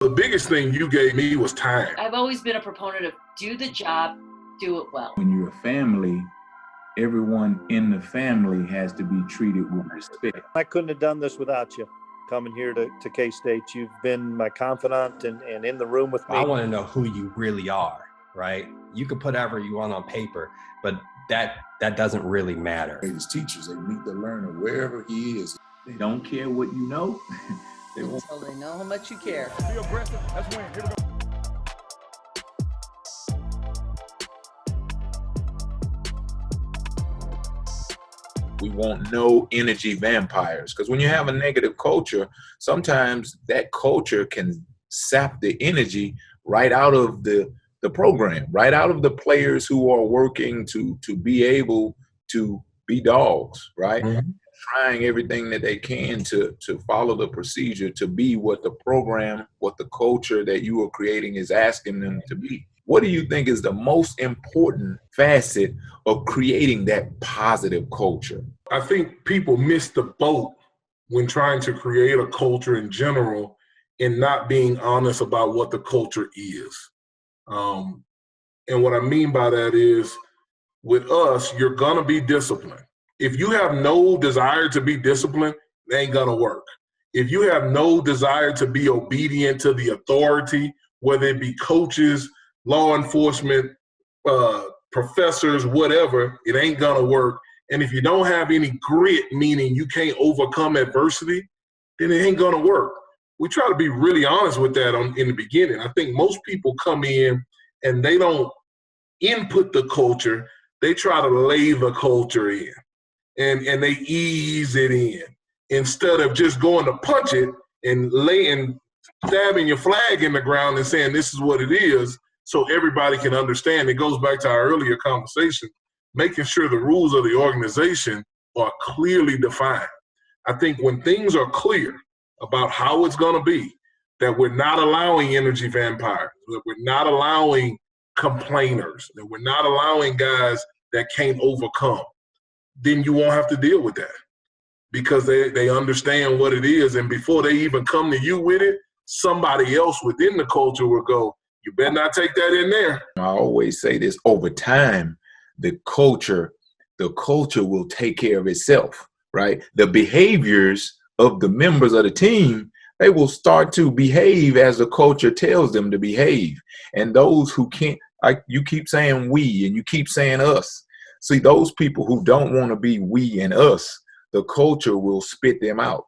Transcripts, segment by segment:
The biggest thing you gave me was time. I've always been a proponent of do the job, do it well. When you're a family, everyone in the family has to be treated with respect. I couldn't have done this without you. Coming here to K-State, you've been my confidant and in the room with me. I want to know who you really are, right? You can put whatever you want on paper, but that doesn't really matter. His teachers, they meet the learner wherever he is. They don't care what you know. They know how much you care. Be aggressive. Let's win. Here we go. We want no energy vampires, because when you have a negative culture, sometimes that culture can sap the energy right out of the program, right out of the players who are working to be able to be dogs, right? Mm-hmm. Trying everything that they can to follow the procedure, to be what the program, what the culture that you are creating is asking them to be. What do you think is the most important facet of creating that positive culture? I think people miss the boat when trying to create a culture in general and not being honest about what the culture is. And what I mean by that is, with us, you're going to be disciplined. If you have no desire to be disciplined, it ain't going to work. If you have no desire to be obedient to the authority, whether it be coaches, law enforcement, professors, whatever, it ain't going to work. And if you don't have any grit, meaning you can't overcome adversity, then it ain't going to work. We try to be really honest with that in the beginning. I think most people come in and they don't input the culture. They try to lay the culture in. And they ease it in instead of just going to punch it and stabbing your flag in the ground and saying this is what it is so everybody can understand. It goes back to our earlier conversation, making sure the rules of the organization are clearly defined. I think when things are clear about how it's going to be, that we're not allowing energy vampires, that we're not allowing complainers, that we're not allowing guys that can't overcome, then you won't have to deal with that because they understand what it is. And before they even come to you with it, somebody else within the culture will go, you better not take that in there. I always say this, over time, the culture will take care of itself, right? The behaviors of the members of the team, they will start to behave as the culture tells them to behave. And those who can't, like you keep saying we and you keep saying us. See, those people who don't want to be we and us, the culture will spit them out.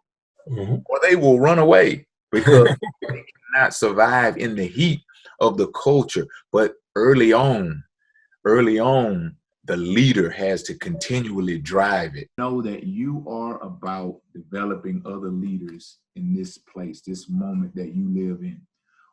Mm-hmm. Or they will run away because they cannot survive in the heat of the culture. But early on, the leader has to continually drive it. Know that you are about developing other leaders in this place, this moment that you live in.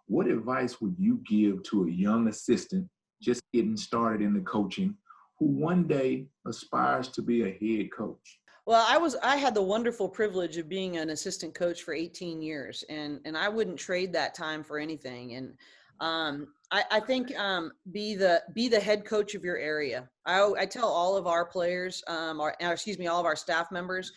What advice would you give to a young assistant just getting started in the coaching who one day aspires to be a head coach? Well, I had the wonderful privilege of being an assistant coach for 18 years, and I wouldn't trade that time for anything. And I think be the head coach of your area. I tell all of our players, all of our staff members,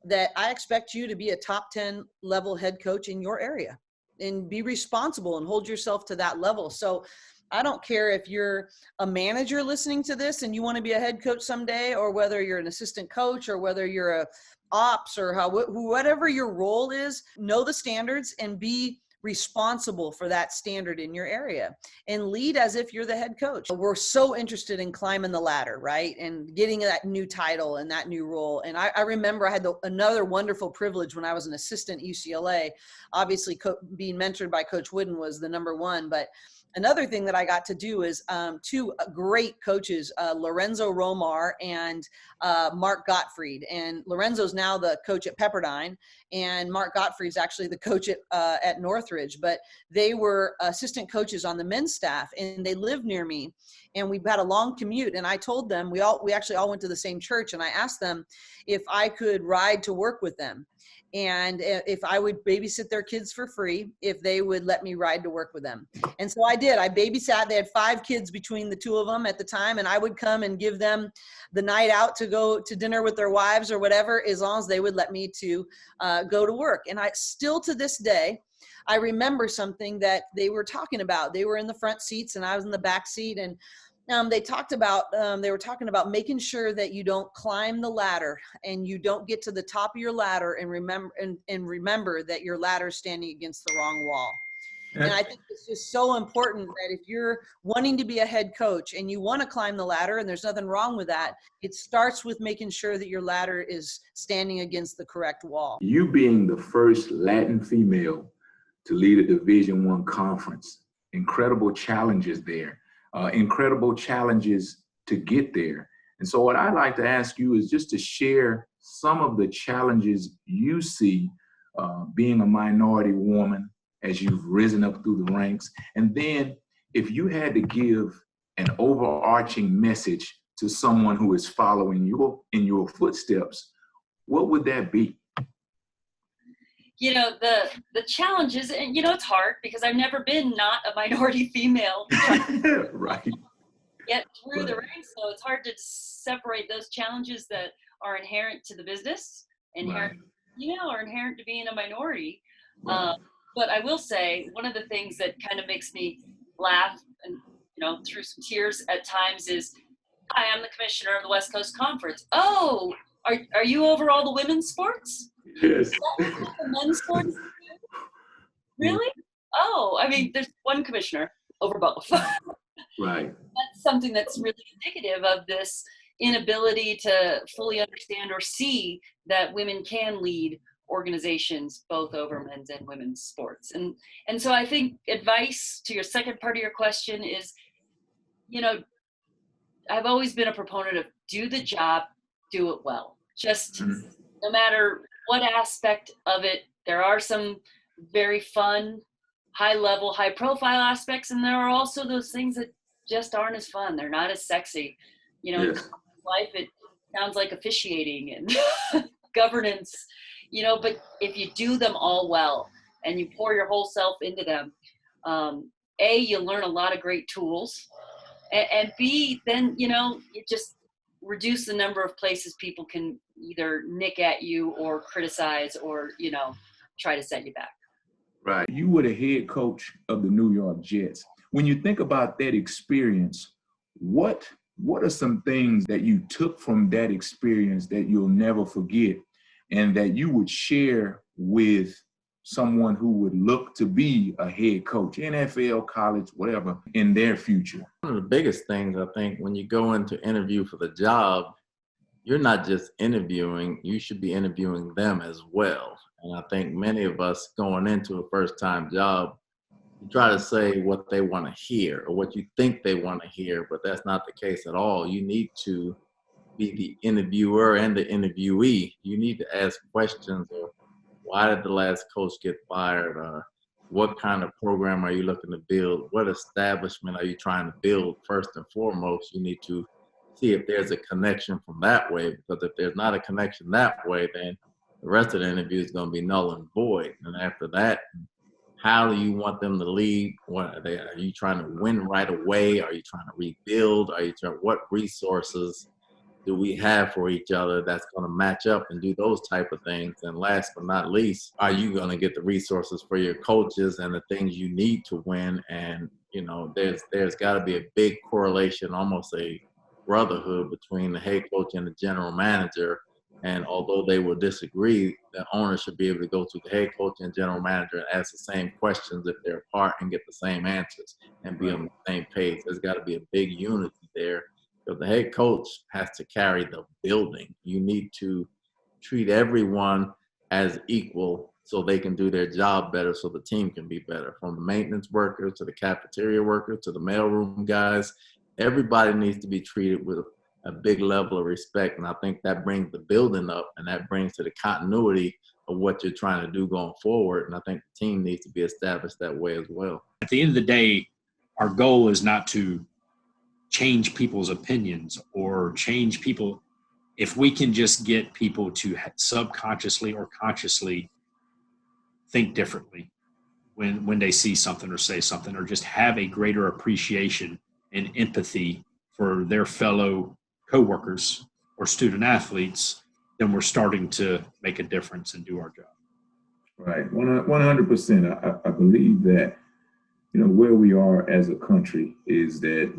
that I expect you to be a top 10 level head coach in your area and be responsible and hold yourself to that level. So I don't care if you're a manager listening to this and you want to be a head coach someday, or whether you're an assistant coach, or whether you're a ops, or whatever your role is, know the standards and be responsible for that standard in your area and lead as if you're the head coach. We're so interested in climbing the ladder, right? And getting that new title and that new role. And I remember I had another wonderful privilege when I was an assistant at UCLA. Obviously, being mentored by Coach Wooden was the number one, but another thing that I got to do is two great coaches, Lorenzo Romar and Mark Gottfried. And Lorenzo's now the coach at Pepperdine, and Mark Gottfried's actually the coach at Northridge. But they were assistant coaches on the men's staff, and they lived near me. And we had a long commute, and I told them, we actually all went to the same church, and I asked them if I could ride to work with them. And if I would babysit their kids for free, if they would let me ride to work with them. And so I did. I babysat. They had 5 kids between the two of them at the time, and I would come and give them the night out to go to dinner with their wives or whatever, as long as they would let me to go to work. And I still to this day, I remember something that they were talking about. They were in the front seats and I was in the back seat, and they were talking about making sure that you don't climb the ladder and you don't get to the top of your ladder and remember that your ladder is standing against the wrong wall. And I think it's just so important that if you're wanting to be a head coach and you want to climb the ladder, and there's nothing wrong with that, it starts with making sure that your ladder is standing against the correct wall. You being the first Latin female to lead a Division I conference, incredible challenges there, incredible challenges to get there. And so what I'd like to ask you is just to share some of the challenges you see being a minority woman as you've risen up through the ranks. And then if you had to give an overarching message to someone who is following you in your footsteps, what would that be? You know, the challenges, and you know, it's hard because I've never been not a minority female. Right. Get through the ranks, so it's hard to separate those challenges that are inherent to the business, inherent, or inherent to being a minority. Right. But I will say, one of the things that kind of makes me laugh and, through some tears at times is, hi, I'm the commissioner of the West Coast Conference. Oh, are you over all the women's sports? Yes. Is that what the men's sports? Really? Oh, I mean, there's one commissioner over both. Right. That's something that's really indicative of this inability to fully understand or see that women can lead organizations both over men's and women's sports. And so I think advice to your second part of your question is, I've always been a proponent of do the job, do it well. Just no matter what aspect of it, there are some very fun, high level, high profile aspects, and there are also those things that just aren't as fun. They're not as sexy. In life, it sounds like officiating and governance. But if you do them all well and you pour your whole self into them, A, you learn a lot of great tools, and B, then, you just reduce the number of places people can either nick at you or criticize or, try to set you back. Right. You were the head coach of the New York Jets. When you think about that experience, what are some things that you took from that experience that you'll never forget and that you would share with someone who would look to be a head coach, NFL, college, whatever, in their future? One of the biggest things, I think, when you go into interview for the job, you're not just interviewing, you should be interviewing them as well. And I think many of us going into a first-time job, you try to say what they want to hear or what you think they want to hear, but that's not the case at all. You need to be the interviewer and the interviewee. You need to ask questions of why did the last coach get fired? What kind of program are you looking to build? What establishment are you trying to build? First and foremost, you need to see if there's a connection from that way, because if there's not a connection that way, then the rest of the interview is going to be null and void. And after that, how do you want them to lead? Are you trying to win right away? Are you trying to rebuild? What resources do we have for each other that's going to match up and do those type of things? And last but not least, are you going to get the resources for your coaches and the things you need to win? And, there's got to be a big correlation, almost a brotherhood between the head coach and the general manager. And although they will disagree, the owner should be able to go to the head coach and general manager and ask the same questions if they're apart and get the same answers and be on the same page. There's got to be a big unity there. Because the head coach has to carry the building. You need to treat everyone as equal so they can do their job better, so the team can be better. From the maintenance workers to the cafeteria workers to the mailroom guys, everybody needs to be treated with a big level of respect. And I think that brings the building up, and that brings to the continuity of what you're trying to do going forward. And I think the team needs to be established that way as well. At the end of the day, our goal is not to change people's opinions or change people. If we can just get people to subconsciously or consciously think differently when they see something or say something, or just have a greater appreciation and empathy for their fellow coworkers or student athletes, then we're starting to make a difference and do our job. Right, 100%. I believe that, where we are as a country is that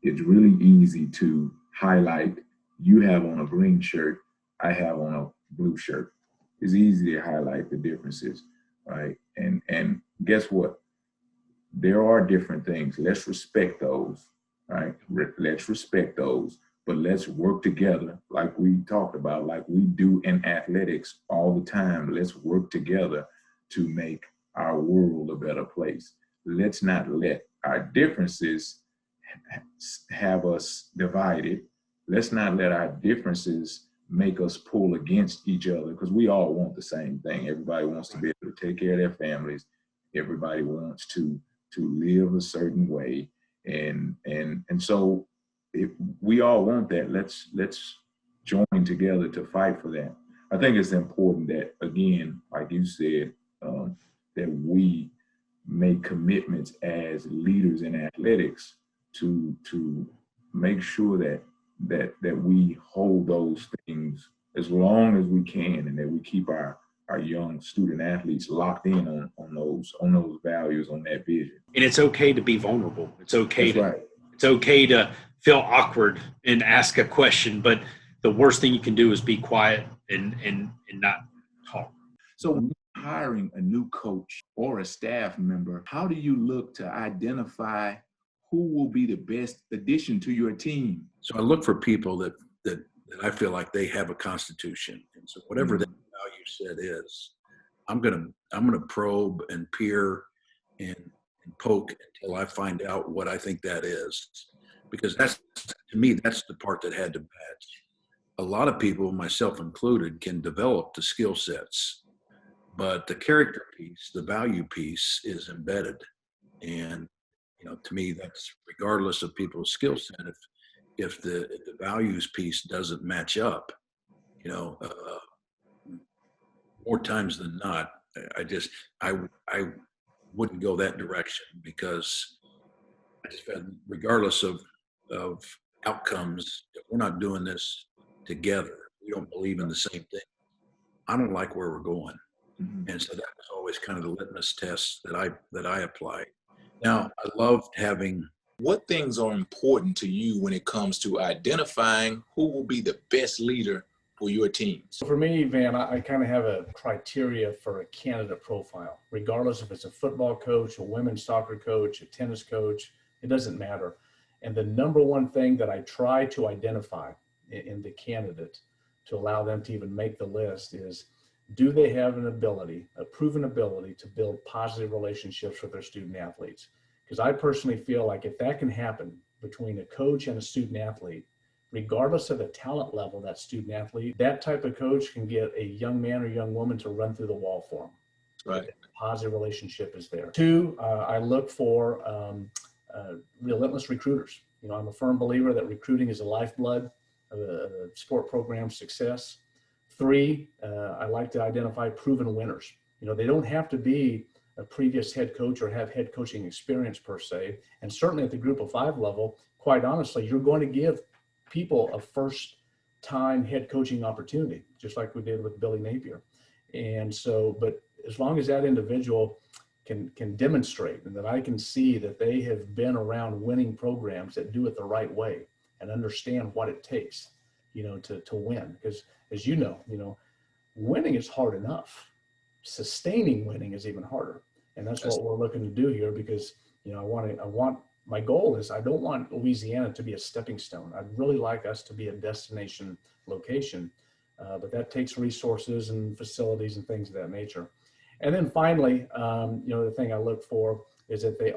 it's really easy to highlight. You have on a green shirt, I have on a blue shirt. It's easy to highlight the differences, right? And guess what? There are different things. Let's respect those, right? Let's respect those, but let's work together like we talked about, like we do in athletics all the time. Let's work together to make our world a better place. Let's not let our differences have us divided. Let's not let our differences make us pull against each other, because we all want the same thing. Everybody wants to be able to take care of their families. Everybody wants to live a certain way. And so if we all want that, let's join together to fight for that. I think it's important that, again, like you said, that we make commitments as leaders in athletics to make sure that we hold those things as long as we can, and that we keep our young student athletes locked in on those values, on that vision. And it's okay to be vulnerable. It's okay That's it's okay to feel awkward and ask a question, but the worst thing you can do is be quiet and not talk. So when you're hiring a new coach or a staff member, how do you look to identify who will be the best addition to your team? So I look for people that I feel like they have a constitution. And so whatever that value set is, I'm gonna probe and peer and poke until I find out what I think that is. Because that's, to me, that's the part that had to match. A lot of people, myself included, can develop the skill sets, but the character piece, the value piece is embedded. And, to me, that's regardless of people's skill set. If the values piece doesn't match up, more times than not, I wouldn't go that direction, because I just felt, regardless of outcomes, if we're not doing this together, we don't believe in the same thing, I don't like where we're going. Mm-hmm. And so that was always kind of the litmus test that I applied. Now, I loved having. What things are important to you when it comes to identifying who will be the best leader for your teams? For me, Van, I kind of have a criteria for a candidate profile, regardless if it's a football coach, a women's soccer coach, a tennis coach, it doesn't matter. And the number one thing that I try to identify in the candidate to allow them to even make the list is, do they have a proven ability to build positive relationships with their student athletes? Because I personally feel like if that can happen between a coach and a student athlete, regardless of the talent level of that student athlete, that type of coach can get a young man or young woman to run through the wall for them. Right. The positive relationship is there. Two, I look for relentless recruiters. I'm a firm believer that recruiting is the lifeblood of a sport program's success. Three, I like to identify proven winners. They don't have to be a previous head coach or have head coaching experience per se. And certainly at the group of 5 level, quite honestly, you're going to give people a first time head coaching opportunity, just like we did with Billy Napier. And so, but as long as that individual can demonstrate, and that I can see that they have been around winning programs that do it the right way and understand what it takes, to win. Because as winning is hard enough. Sustaining winning is even harder. And that's what we're looking to do here, because, my goal is, I don't want Louisiana to be a stepping stone. I'd really like us to be a destination location, but that takes resources and facilities and things of that nature. And then finally, the thing I look for is that they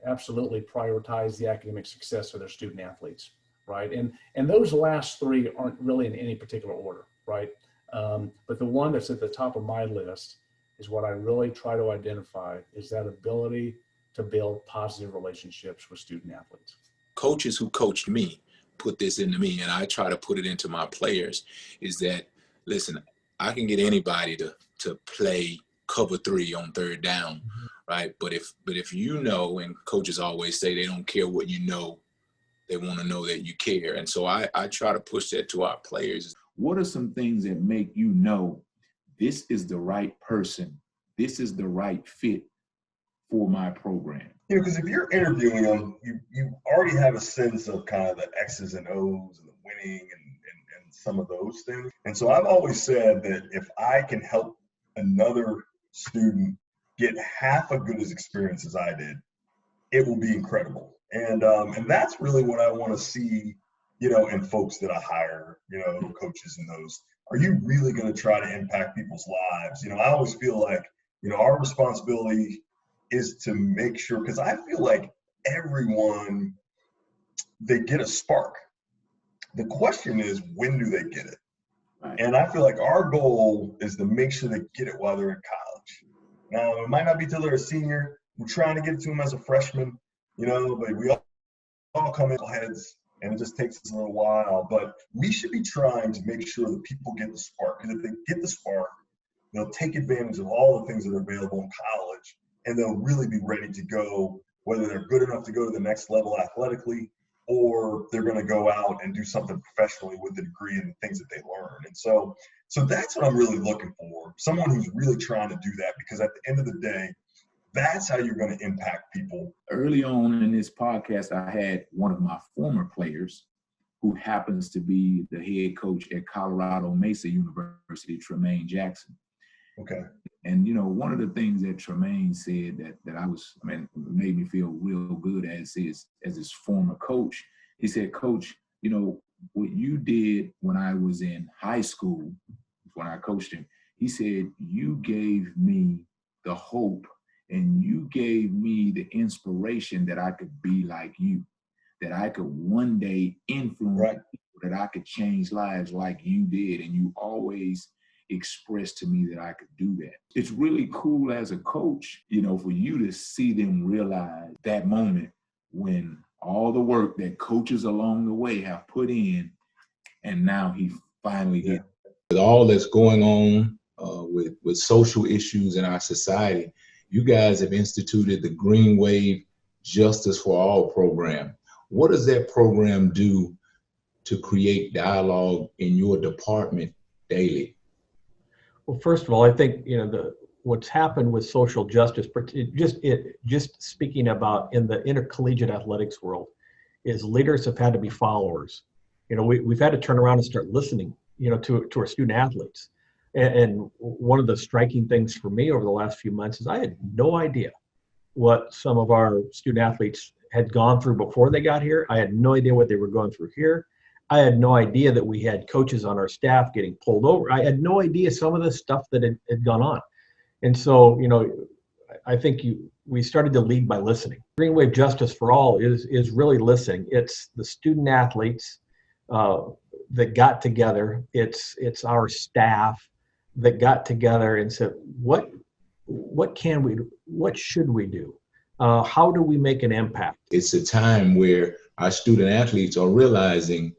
absolutely prioritize the academic success of their student athletes, right? And those last 3 aren't really in any particular order, right? But the one that's at the top of my list is what I really try to identify, is that ability to build positive relationships with student athletes. Coaches who coached me put this into me, and I try to put it into my players, is that, listen, I can get anybody to play cover 3 on 3rd down, mm-hmm. right? But if and coaches always say they don't care what you know, they want to know that you care. And so I try to push that to our players. What are some things that make you know this is the right person. This is the right fit for my program. You know, because if you're interviewing them, you already have a sense of kind of the X's and O's and the winning and some of those things. And so I've always said that if I can help another student get half as good as experience as I did, it will be incredible. And that's really what I want to see, you know, in folks that I hire, you know, coaches and those. Are you really going to try to impact people's lives? You know, I always feel like, you know, our responsibility is to make sure, because I feel like everyone, they get a spark. The question is, when do they get it? Right. And I feel like our goal is to make sure they get it while they're in college. Now, it might not be till they're a senior. We're trying to get it to them as a freshman, you know, but we all come in heads, and it just takes us a little while. But we should be trying to make sure that people get the spark. Because if they get the spark, they'll take advantage of all the things that are available in college, and they'll really be ready to go, whether they're good enough to go to the next level athletically, or they're going to go out and do something professionally with the degree and the things that they learn. And so that's what I'm really looking for, someone who's really trying to do that, because at the end of the day, that's how you're going to impact people. Early on in this podcast, I had one of my former players who happens to be the head coach at Colorado Mesa University, Tremaine Jackson. Okay. And, you know, one of the things that Tremaine said that made me feel real good as his former coach, he said, Coach, you know, what you did when I was in high school, when I coached him, he said, you gave me the hope and you gave me the inspiration that I could be like you, that I could one day influence people, that I could change lives like you did. And you always expressed to me that I could do that. It's really cool as a coach, you know, for you to see them realize that moment when all the work that coaches along the way have put in, and now he finally gets. With all that's going on with social issues in our society, you guys have instituted the Green Wave Justice for All program. What does that program do to create dialogue in your department daily? Well, first of all, I think, you know, what's happened with social justice, just speaking about in the intercollegiate athletics world, is leaders have had to be followers. You know, we've had to turn around and start listening, you know, to our student athletes. And one of the striking things for me over the last few months is I had no idea what some of our student athletes had gone through before they got here. I had no idea what they were going through here. I had no idea that we had coaches on our staff getting pulled over. I had no idea some of the stuff that had gone on. And so, you know, I think we started to lead by listening. Green Wave Justice for All is really listening. It's the student athletes that got together. It's our staff that got together and said, what should we do? How do we make an impact? It's a time where our student athletes are realizing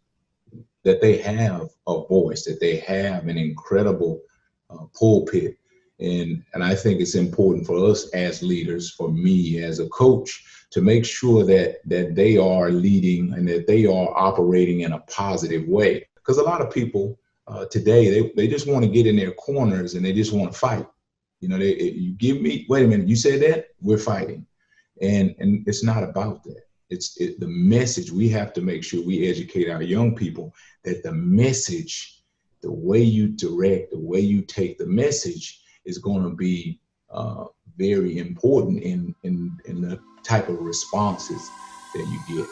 that they have a voice, that they have an incredible pulpit. And I think it's important for us as leaders, for me as a coach, to make sure that they are leading and that they are operating in a positive way. Because a lot of people today, they just want to get in their corners and they just want to fight. You know, you give me, wait a minute, you said that? We're fighting. And it's not about that. It's the message. We have to make sure we educate our young people that the message, the way you direct, the way you take the message is going to be very important in the type of responses that you get.